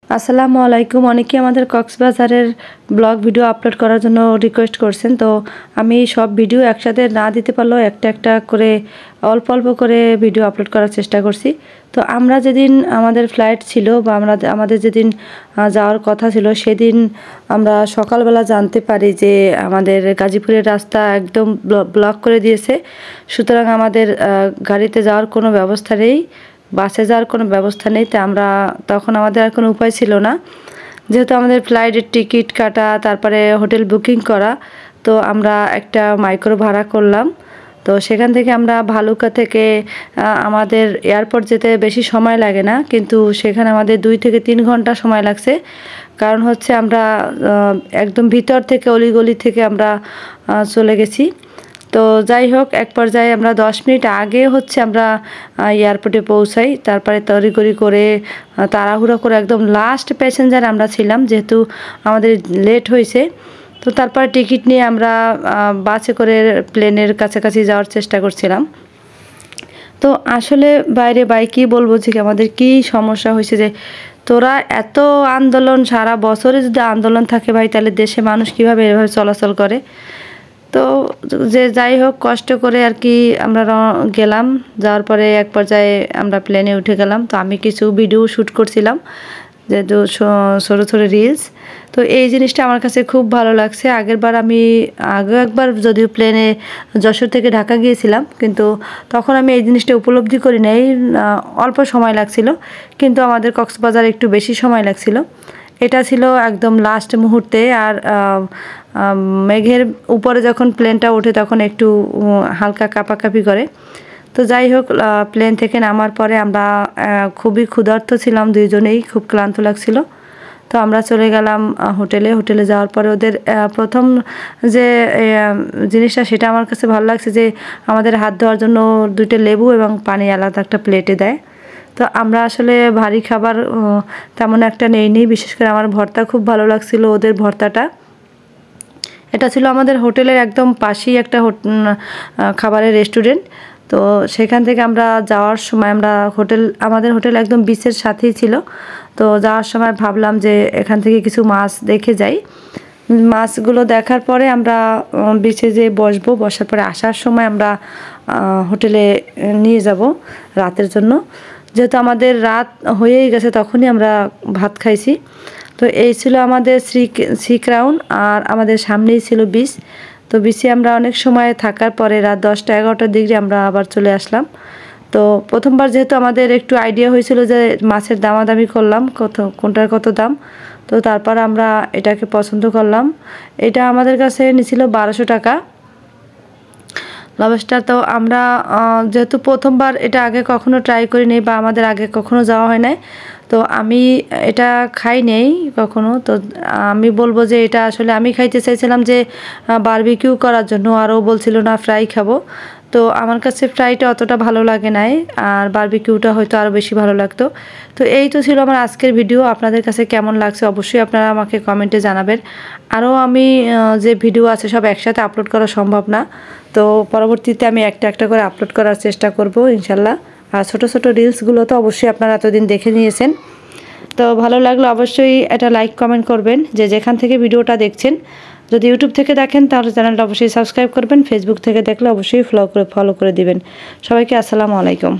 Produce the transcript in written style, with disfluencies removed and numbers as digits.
আসসালামু আলাইকুম। অনেকেই আমাদের কক্সবাজারের ব্লগ ভিডিও আপলোড করার জন্য রিকোয়েস্ট করছেন। তো আমি সব ভিডিও একসাথে না দিতে পারলেও একটা একটা করে অল্প অল্প করে ভিডিও আপলোড করার চেষ্টা করছি। তো আমরা যেদিন আমাদের ফ্লাইট ছিল বা আমাদের যেদিন যাওয়ার কথা ছিল সেদিন আমরা সকালবেলা জানতে পারি যে আমাদের গাজীপুরের রাস্তা একদম ব্লক করে দিয়েছে। সুতরাং আমাদের গাড়িতে যাওয়ার কোনো ব্যবস্থা নেই, বাসে যাওয়ার কোনো ব্যবস্থা নেই। তো আমরা তখন আমাদের আর কোনো উপায় ছিল না, যেহেতু আমাদের ফ্লাইটের টিকিট কাটা, তারপরে হোটেল বুকিং করা। তো আমরা একটা মাইক্রো ভাড়া করলাম। তো সেখান থেকে আমরা ভালুকা থেকে আমাদের এয়ারপোর্ট যেতে বেশি সময় লাগে না, কিন্তু সেখানে আমাদের 2 থেকে 3 ঘন্টা সময় লাগছে। কারণ হচ্ছে আমরা একদম ভিতর থেকে অলিগলি থেকে আমরা চলে গেছি। তো যাই হোক, এক পর্যায়ে আমরা 10 মিনিট আগে হচ্ছে আমরা এয়ারপোর্টে পৌঁছাই। তারপরে তড়িঘড়ি করে তাড়াহুড়ো করে একদম লাস্ট প্যাসেঞ্জার আমরা ছিলাম, যেহেতু আমাদের লেট হয়েছে। তো তারপরে টিকিট নিয়ে আমরা বাসে করে প্লেনের কাছাকাছি যাওয়ার চেষ্টা করছিলাম। তো আসলে বাইরে কী বলবো যে আমাদের কী সমস্যা হয়েছে, যে তোরা এত আন্দোলন, সারা বছরে যদি আন্দোলন থাকে ভাই, তাহলে দেশে মানুষ কীভাবে এভাবে চলাচল করে। তো যে যাই হোক, কষ্ট করে আর কি আমরা গেলাম। যাওয়ার পরে এক পর্যায়ে আমরা প্লেনে উঠে গেলাম। তো আমি কিছু ভিডিও শ্যুট করছিলাম, যেহেতু ছোটো ছোটো রিলস। তো এই জিনিসটা আমার কাছে খুব ভালো লাগছে। আমি আগেও একবার যদিও প্লেনে যশোর থেকে ঢাকা গিয়েছিলাম, কিন্তু তখন আমি এই জিনিসটা উপলব্ধি করি নাই। অল্প সময় লাগছিল, কিন্তু আমাদের কক্সবাজার একটু বেশি সময় লাগছিল। এটা ছিল একদম লাস্ট মুহূর্তে। আর মেঘের উপরে যখন প্লেনটা ওঠে তখন একটু হালকা কাঁপাকাঁপি করে। তো যাই হোক, প্লেন থেকে নামার পরে আমরা খুবই ক্ষুধার্ত ছিলাম, দুইজনেই খুব ক্লান্ত লাগছিল। তো আমরা চলে গেলাম হোটেলে যাওয়ার পরে ওদের প্রথম যে জিনিসটা, সেটা আমার কাছে ভালো লাগছে, যে আমাদের হাত ধোয়ার জন্য 2টা লেবু এবং পানি আলাদা একটা প্লেটে দেয়। তো আমরা আসলে ভারী খাবার তেমন একটা নেইনি। বিশেষ করে আমার ভর্তা খুব ভালো লাগছিল, ওদের ভর্তাটা। এটা ছিল আমাদের হোটেলের একদম পাশেই একটা খাবারের রেস্টুরেন্ট। তো সেখান থেকে আমরা যাওয়ার সময় আমাদের হোটেল একদম বিচের সাথেই ছিল। তো যাওয়ার সময় ভাবলাম যে এখান থেকে কিছু মাছ দেখে যাই। মাছগুলো দেখার পরে আমরা বিচে যেয়ে বসার পরে আসার সময় আমরা হোটেলে নিয়ে যাব রাতের জন্য। যেহেতু আমাদের রাত হয়েই গেছে, তখনই আমরা ভাত খাইছি। তো এই ছিল আমাদের সি ক্রাউন, আর আমাদের সামনেই ছিল বিচ। তো বিচে আমরা অনেক সময় থাকার পরে রাত 10টা-11টার দিকে আমরা আবার চলে আসলাম। তো প্রথমবার যেহেতু আমাদের একটু আইডিয়া হয়েছিল, যে মাছের দামাদামি করলাম কোনটার কত দাম। তো তারপর আমরা এটাকে পছন্দ করলাম। এটা আমাদের কাছে নিছিল 1200 টাকা লবস্টার। তো আমরা যেহেতু প্রথমবার, এটা আগে কখনো ট্রাই করিনি বা আমাদের আগে কখনো যাওয়া হয় নাই, তো আমি এটা খাই নেই কখনো। তো আমি বলবো যে এটা আসলে আমি খাইতে চাইছিলাম যে বারবিকিউ করার জন্য, আরও বলছিল না ফ্রাই খাবো। তো আমার কাছে ফ্রাইটা অতটা ভালো লাগে নাই, আর বারবিকিউটা হয়তো আরও বেশি ভালো লাগতো। তো এই তো ছিল আমার আজকের ভিডিও। আপনাদের কাছে কেমন লাগছে অবশ্যই আপনারা আমাকে কমেন্টে জানাবেন। আরও আমি যে ভিডিও আছে সব একসাথে আপলোড করা সম্ভব না, তো পরবর্তীতে আমি একটা একটা করে আপলোড করার চেষ্টা করব ইনশাল্লাহ। আর ছোটো ছোটো রিলসগুলো তো অবশ্যই আপনারা এতদিন দেখে নিয়েছেন। তো ভালো লাগলে অবশ্যই এটা লাইক কমেন্ট করবেন, যে যেখান থেকে ভিডিওটা দেখছেন। যদি ইউটিউব থেকে দেখেন তাহলে চ্যানেলটা অবশ্যই সাবস্ক্রাইব করবেন, ফেসবুক থেকে দেখলে অবশ্যই ফলো করে দিবেন। সবাইকে আসসালামু আলাইকুম।